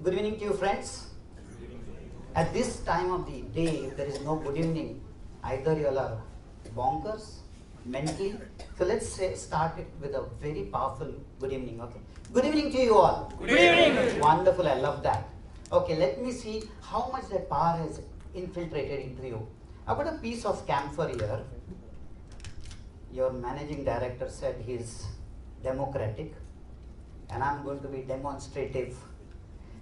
Good evening to you, friends. At this time of the day, if there is no good evening, either you all are bonkers, mentally. So let's start it with a very powerful good evening, okay? Good evening to you all. Good evening. Wonderful, I love that. Okay, let me see how much that power has infiltrated into you. I've got a piece of camphor here. Your managing director said he's democratic, and I'm going to be demonstrative.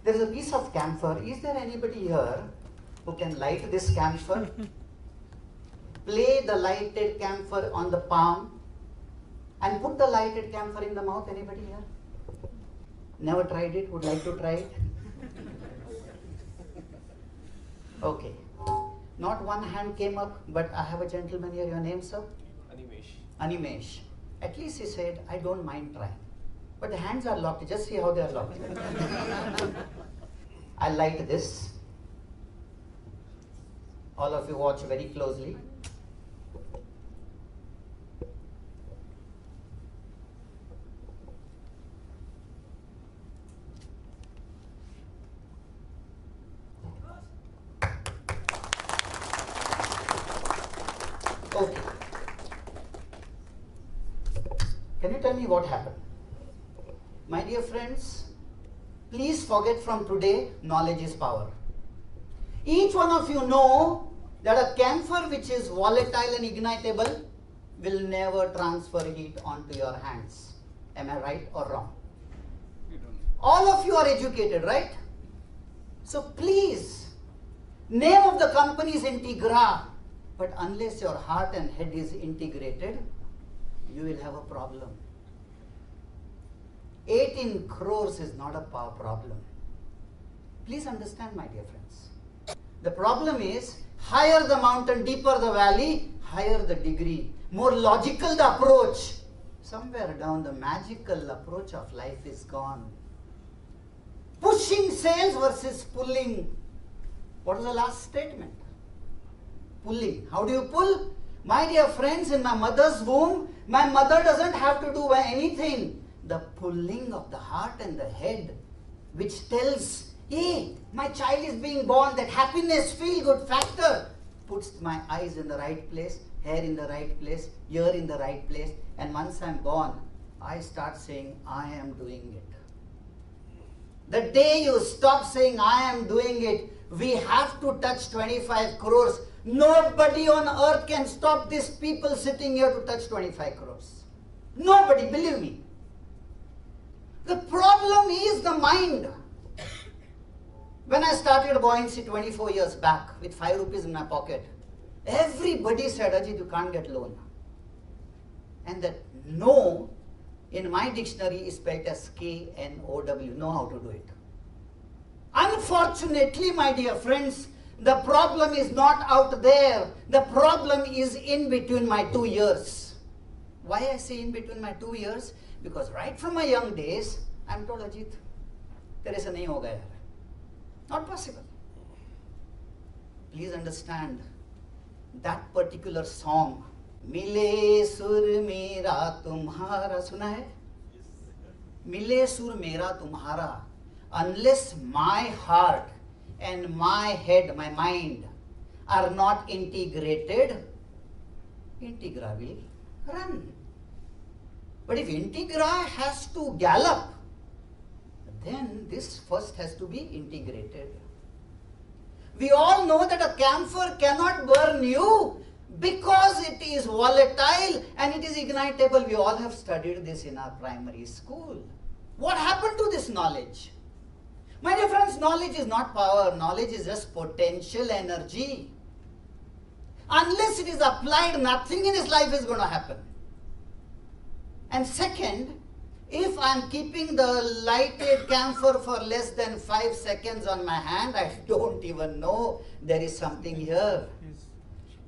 There's a piece of camphor. Is there anybody here who can light this camphor? Play the lighted camphor on the palm and put the lighted camphor in the mouth. Anybody here? Never tried it? Would like to try it? Okay. Not one hand came up, but I have a gentleman here. Your name, sir? Animesh. At least he said, I don't mind trying. But the hands are locked. Just see how they are locked. I light this. All of you watch very closely. Okay. Can you tell me what happened? My dear friends, please forget from today, knowledge is power. Each one of you know that a camphor which is volatile and ignitable will never transfer heat onto your hands. Am I right or wrong? All of you are educated, right? So please, name of the company is Integra, but unless your heart and head is integrated, you will have a problem. 18 crores is not a power problem. Please understand, my dear friends. The problem is, higher the mountain, deeper the valley, higher the degree, more logical the approach. Somewhere down the magical approach of life is gone. Pushing sales versus pulling. What was the last statement? Pulling. How do you pull? My dear friends, in my mother's womb, my mother doesn't have to do anything. The pulling of the heart and the head, which tells, hey, my child is being born, that happiness, feel-good factor, puts my eyes in the right place, hair in the right place, ear in the right place, and once I'm born, I start saying, I am doing it. The day you stop saying, I am doing it, we have to touch 25 crores. Nobody on earth can stop these people sitting here to touch 25 crores. Nobody, believe me. The problem is the mind. When I started buoyancy 24 years back with 5 rupees in my pocket, everybody said, Ajit, you can't get loan. And that no in my dictionary is spelled as K-N-O-W, know how to do it. Unfortunately, my dear friends, the problem is not out there. The problem is in between my 2 ears. Why I say in between my 2 ears? Because right from my young days, I'm told, Ajit, there is a nahi hoga yaar. Not possible. Please understand that particular song, Mile sur mera tumhara, suna hai? Mile sur mera tumhara. Unless my heart and my head, my mind, are not integrated, Integra will run. But if Integra has to gallop, then this first has to be integrated. We all know that a camphor cannot burn you because it is volatile and it is ignitable. We all have studied this in our primary school. What happened to this knowledge? My dear friends, knowledge is not power. Knowledge is just potential energy. Unless it is applied, nothing in his life is going to happen. And second, if I am keeping the lighted camphor for less than 5 seconds on my hand, I don't even know there is something here.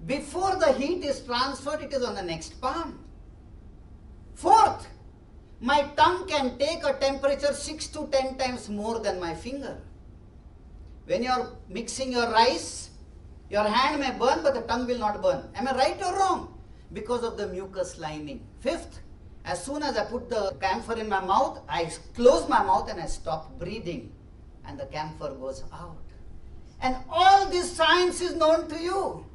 Before the heat is transferred, it is on the next palm. Fourth, my tongue can take a temperature 6 to 10 times more than my finger. When you are mixing your rice, your hand may burn, but the tongue will not burn. Am I right or wrong? Because of the mucus lining. Fifth, as soon as I put the camphor in my mouth, I close my mouth and I stop breathing. and the camphor goes out. And all this science is known to you.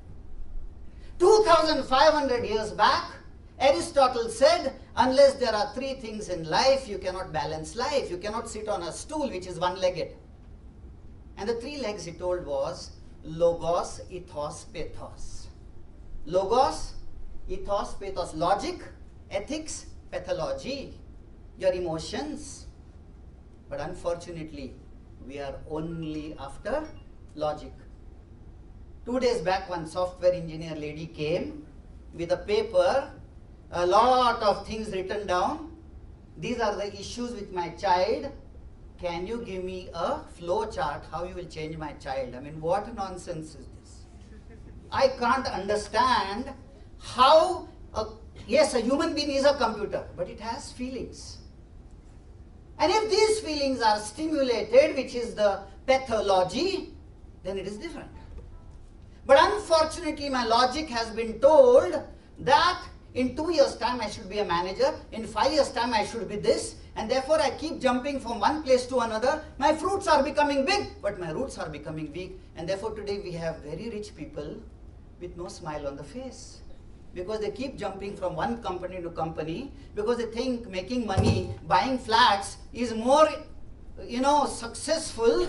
2500 years back, Aristotle said, unless there are three things in life, you cannot balance life. You cannot sit on a stool which is one-legged. And the three legs he told was logos, ethos, pathos. Logos, ethos, pathos. Logic, ethics, pathology. Your emotions. But unfortunately, we are only after logic. 2 days back, one software engineer lady came with a paper, a lot of things written down. These are the issues with my child. Can you give me a flow chart how you will change my child? I mean, what nonsense is this? I can't understand how, yes, a human being is a computer, but it has feelings. And if these feelings are stimulated, which is the pathology, then it is different. But unfortunately, my logic has been told that in 2 years' time I should be a manager, in 5 years' time I should be this, and therefore I keep jumping from one place to another. My fruits are becoming big, but my roots are becoming weak, and therefore today we have very rich people with no smile on the face. Because they keep jumping from one company to company, because they think making money, buying flats is more, successful,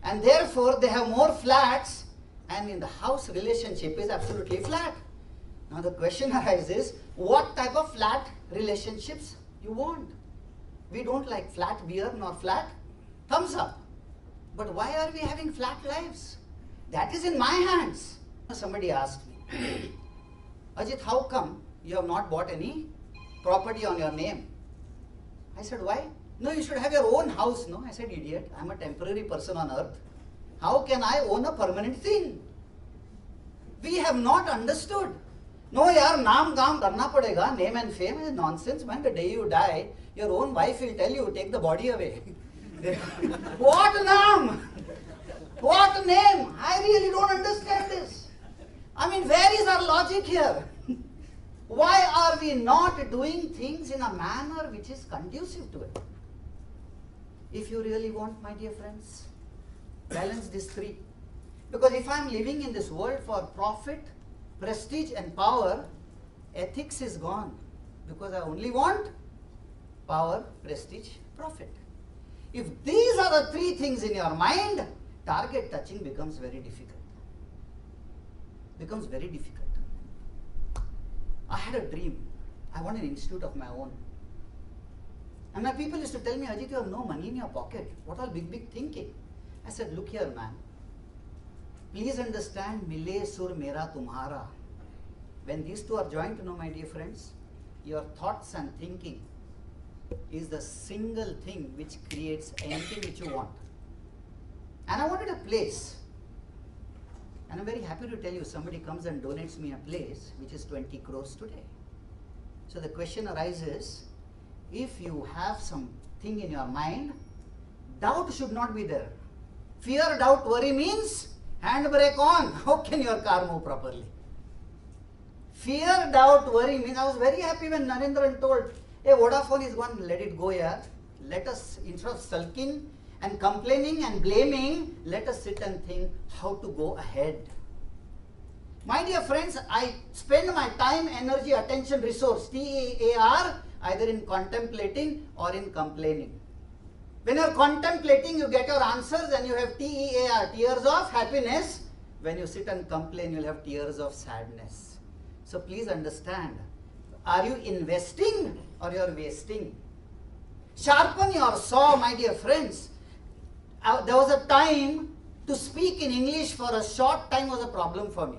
and therefore they have more flats, and in the house relationship is absolutely flat. Now the question arises, what type of flat relationships you want? We don't like flat beer nor flat thumbs up. But why are we having flat lives? That is in my hands. Somebody asked me, Ajit, how come you have not bought any property on your name? I said, why? No, you should have your own house. No, I said, idiot, I'm a temporary person on earth. How can I own a permanent thing? We have not understood. No, yaar, naam gaam karna padega, name and fame is nonsense, man. The day you die, your own wife will tell you, take the body away. What naam? What name? I really don't understand this. I mean, where is our logic here? Why are we not doing things in a manner which is conducive to it? If you really want, my dear friends, balance these three. Because if I am living in this world for profit, prestige and power, ethics is gone. Because I only want power, prestige, profit. If these are the three things in your mind, target touching becomes very difficult. Becomes very difficult. I had a dream. I want an institute of my own. And my people used to tell me, Ajit, you have no money in your pocket. What all big thinking? I said, look here, man. Please understand, mile sur mera tumhara. When these two are joined, my dear friends, your thoughts and thinking is the single thing which creates anything which you want. And I wanted a place. And I'm very happy to tell you, somebody comes and donates me a place which is 20 crores today. So the question arises, if you have something in your mind, doubt should not be there. Fear, doubt, worry means handbrake on. How can your car move properly? Fear, doubt, worry means, I was very happy when Narendran told, hey, Vodafone is gone, let it go here. Let us, instead of sulking and complaining and blaming, let us sit and think how to go ahead. My dear friends, I spend my time, energy, attention, resource, TEAR, either in contemplating or in complaining. When you are contemplating, you get your answers and you have TEAR, tears of happiness. When you sit and complain, you will have tears of sadness. So please understand, are you investing or you are wasting? Sharpen your saw, my dear friends. There was a time to speak in English for a short time was a problem for me.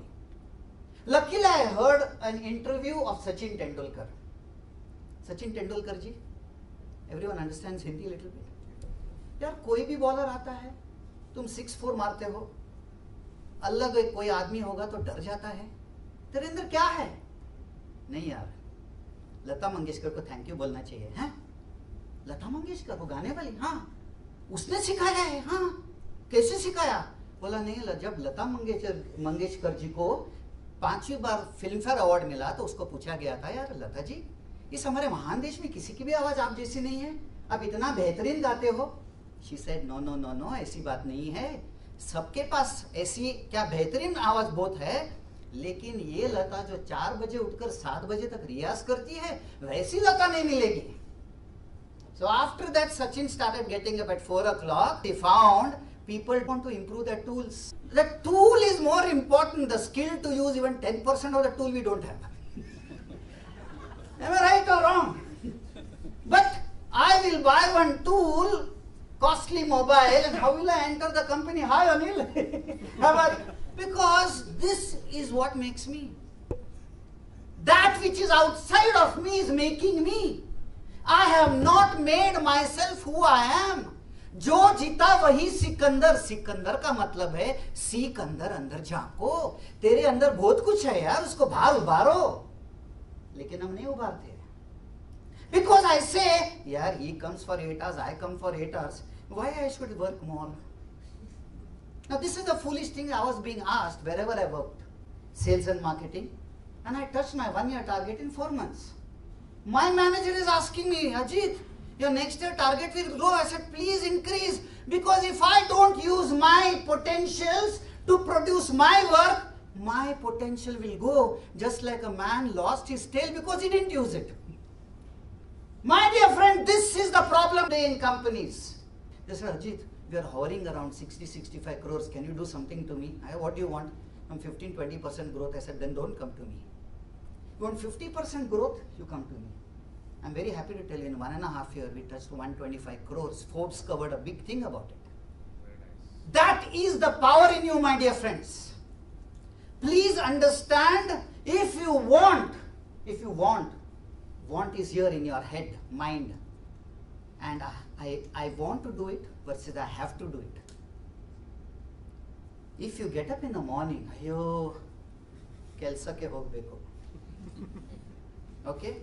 Luckily, I heard an interview of Sachin Tendulkar. Sachin Tendulkar ji, everyone understands Hindi a little bit. यार कोई भी bowler आता है, तुम 6-4 मारते हो, अलग कोई आदमी होगा तो डर जाता है, तेरे अंदर क्या है? नहीं यार, लता मंगेशकर को थैंक यू बोलना चाहिए, हैं? लता मंगेशकर वो गाने वाली, हाँ, उसने सिखाया है, हाँ, कैसे सिखाया? बोला नहीं, जब लता मंगेशकर जी को 5वीं बार फिल्म फेयर अवार्ड मिला तो उसको पूछा गया था, यार लता जी, इस हमारे महान देश में किसी की भी आवाज आप जैसी नहीं है, आप इतना बेहतरीन गाते हो, She said, no, no, no, no, ऐसी बात नहीं है. सबके पास ऐसी क्या बेहतरीन आवाज बहुत है, लेकिन ये लता जो 4 बजे उठकर 7 बजे तक रियाज करती है, वैसी लता नहीं मिलेगी. So after that, Sachin started getting up at 4 o'clock. He found people want to improve their tools. The tool is more important. The skill to use even 10% of the tool we don't have. Am I right or wrong? But I will buy one tool, costly mobile, and how will I enter the company? Hi Anil. Because this is what makes me. That which is outside of me is making me. I have not made myself who I am. जो जीता वही सिकंदर. सिकंदर का मतलब है सीख अंदर अंदर झांको. तेरे अंदर बहुत कुछ है यार, उसको बाहर उभारो. लेकिन हम नहीं उभारते. Because I say, यार, he comes for 8 hours, I come for 8 hours. Why I should work more? Now this is the foolish thing I was being asked wherever I worked. Sales and marketing. And I touched my 1-year target in 4 months. My manager is asking me, Ajit, your next year target will grow. I said, please increase. Because if I don't use my potentials to produce my work, my potential will go. Just like a man lost his tail because he didn't use it. My dear friend, this is the problem in companies. They said, Ajit, we are hovering around 60-65 crores. Can you do something to me? What do you want? From 15-20% growth. I said, then don't come to me. You want 50% growth? You come to me. I'm very happy to tell you, in 1.5 years, we touched 125 crores. Forbes covered a big thing about it. Very nice. That is the power in you, my dear friends. Please understand, if you want, want is here in your head, mind. And I want to do it versus I have to do it. If you get up in the morning, ayyo, kelsa ke hogbeko. Okay?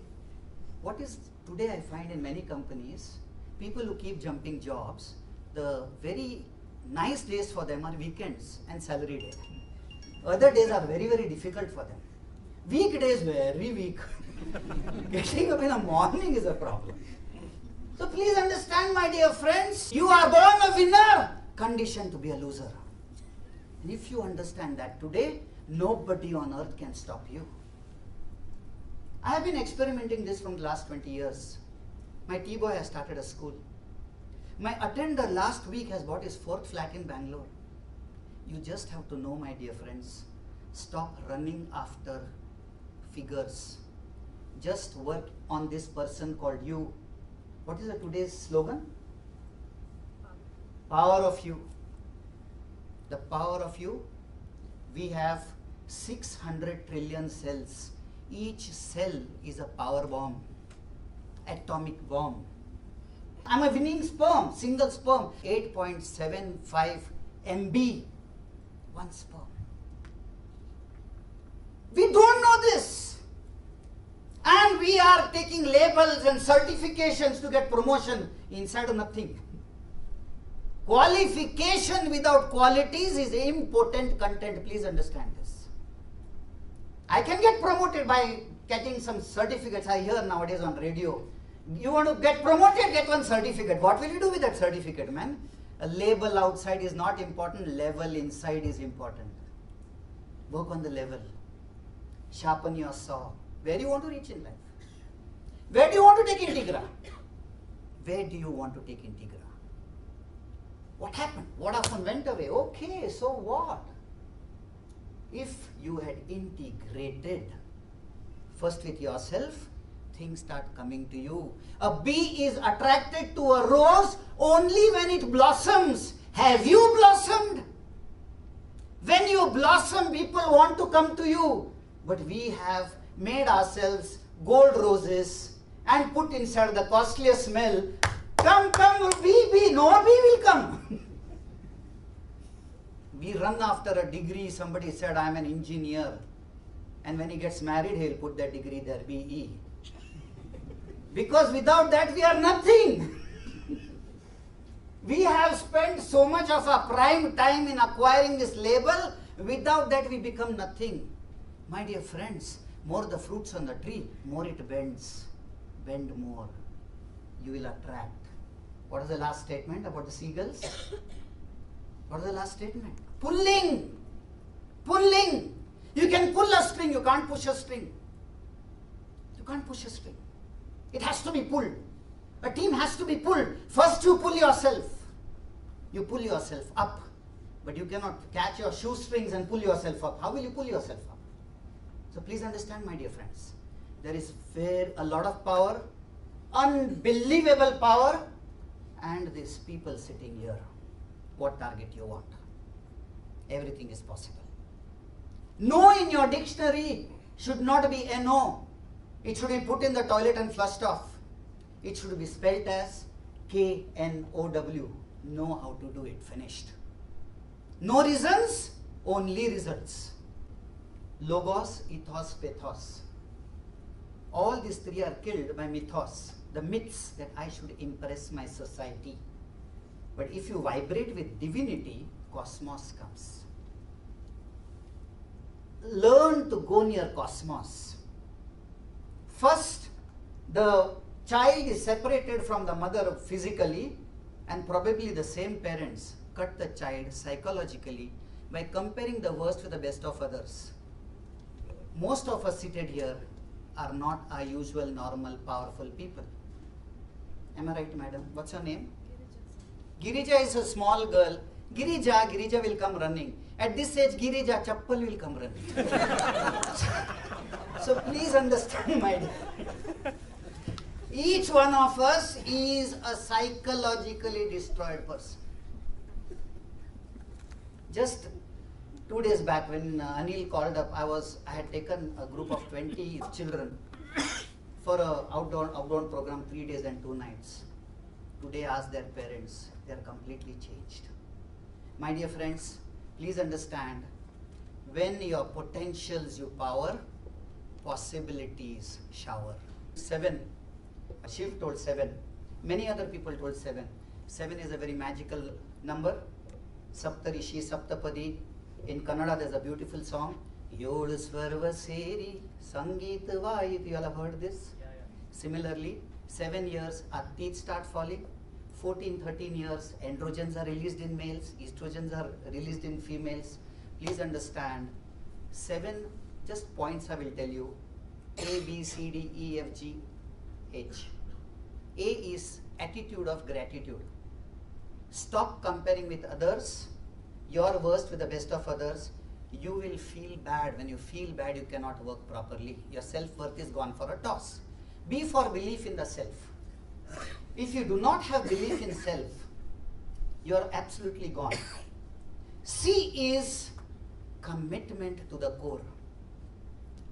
What is today I find in many companies, people who keep jumping jobs, the very nice days for them are weekends and salary day. Other days are very, very difficult for them. Weekdays, very weak. Getting up in the morning is a problem. So please understand, my dear friends, you are born a winner, conditioned to be a loser. And if you understand that today, nobody on earth can stop you. I have been experimenting this from the last 20 years. My T-boy has started a school. My attender last week has bought his 4th flat in Bangalore. You just have to know, my dear friends, stop running after figures. Just work on this person called you. What is today's slogan? Power of you. The power of you. We have 600 trillion cells. Each cell is a power bomb, atomic bomb. I'm a winning sperm, single sperm, 8.75 MB, one sperm. We don't know this. And we are taking labels and certifications to get promotion inside of nothing. Qualification without qualities is impotent content. Please understand this. I can get promoted by getting some certificates. I hear nowadays on radio. You want to get promoted, get one certificate. What will you do with that certificate, man? A label outside is not important. Level inside is important. Work on the level. Sharpen your saw. Where do you want to reach in life? Where do you want to take Integra? Where do you want to take Integra? What happened? Vodafone went away. Okay, so what? If you had integrated first with yourself, things start coming to you. A bee is attracted to a rose only when it blossoms. Have you blossomed? When you blossom, people want to come to you. But we have made ourselves gold roses and put inside the costliest smell. Come, come, bee, no bee will come. We run after a degree. Somebody said, I am an engineer. And when he gets married, he'll put that degree there, BE. Because without that, we are nothing. We have spent so much of our prime time in acquiring this label. Without that, we become nothing. My dear friends, more the fruits on the tree, more it bends. Bend more. You will attract. What is the last statement about the seagulls? What is the last statement? Pulling. Pulling. You can pull a string, you can't push a string. You can't push a string. It has to be pulled. A team has to be pulled. First you pull yourself. You pull yourself up. But you cannot catch your shoestrings and pull yourself up. How will you pull yourself up? So please understand, my dear friends. There is a lot of power, unbelievable power, and these people sitting here. What target you want? Everything is possible. No in your dictionary should not be NO. It should be put in the toilet and flushed off. It should be spelled as KNOW. Know how to do it. Finished. No reasons, only results. Logos, ethos, pathos. All these three are killed by mythos, the myths that I should impress my society. But if you vibrate with divinity, cosmos comes. Learn to go near cosmos. First, the child is separated from the mother physically, and probably the same parents cut the child psychologically by comparing the worst with the best of others. Most of us seated here are not our usual, normal, powerful people. Am I right, madam? What's your name? Girija is a small girl. Girija will come running. At this age, Girija, Chappal will come running. So please understand, my dear. Each one of us is a psychologically destroyed person. Just 2 days back when Anil called up, I had taken a group of 20 children for an outdoor program, 3 days and 2 nights. Today ask their parents, they are completely changed. My dear friends, please understand, when your potentials you power, possibilities shower. 7, Shiv told 7, many other people told 7. 7 is a very magical number. Saptarishi, Saptapadi. In Kannada there's a beautiful song. Yolu Svarva Seri, Sangeet Vayit. You all have heard this? Yeah. Similarly, 7 years, our teeth start falling. 14, 13 years, androgens are released in males, estrogens are released in females. Please understand, 7 just points I will tell you. A, B, C, D, E, F, G, H. A is attitude of gratitude. Stop comparing with others. Your worst with the best of others. You will feel bad. When you feel bad, you cannot work properly. Your self-worth is gone for a toss. B for belief in the self. If you do not have belief in self, you are absolutely gone. C is commitment to the core.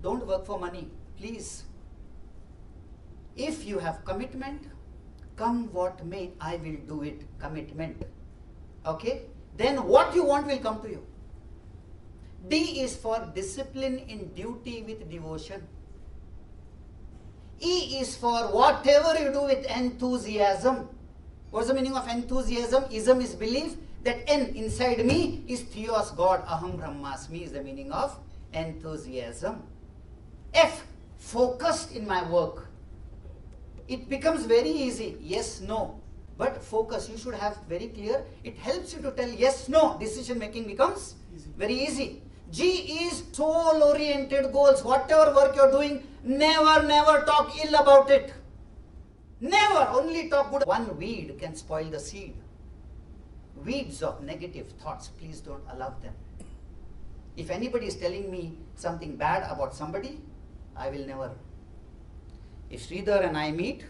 Don't work for money, please. If you have commitment, come what may, I will do it. Commitment. Okay? Then what you want will come to you. D is for discipline in duty with devotion. E is for whatever you do with enthusiasm. What's the meaning of enthusiasm? Ism is belief. That N inside me is Theos, God. Aham Brahmasmi is the meaning of enthusiasm. F, focused in my work. It becomes very easy. Yes, no. But focus, you should have very clear. It helps you to tell yes, no. Decision making becomes very easy. G is soul-oriented goals. Whatever work you're doing, never talk ill about it. Never, only talk good. One weed can spoil the seed. Weeds of negative thoughts, please don't allow them. If anybody is telling me something bad about somebody, I will never. If Sridhar and I meet,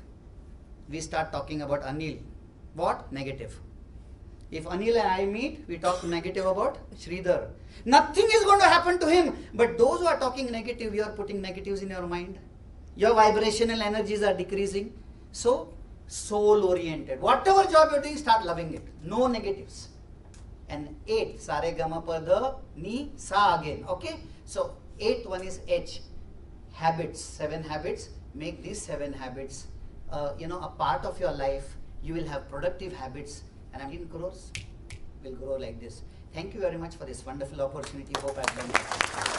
we start talking about Anil. What? Negative. If Anil and I meet, we talk negative about Sridhar. Nothing is going to happen to him. But those who are talking negative, you are putting negatives in your mind. Your vibrational energies are decreasing. So, soul-oriented. Whatever job you are doing, start loving it. No negatives. And 8, Sare Gama Pada Ni Sa again. Okay? So, 8th one is H. Habits. 7 habits. Make these 7 habits a part of your life. You will have productive habits. And 15 crores will grow like this. Thank you very much for this wonderful opportunity. Hope I've done it.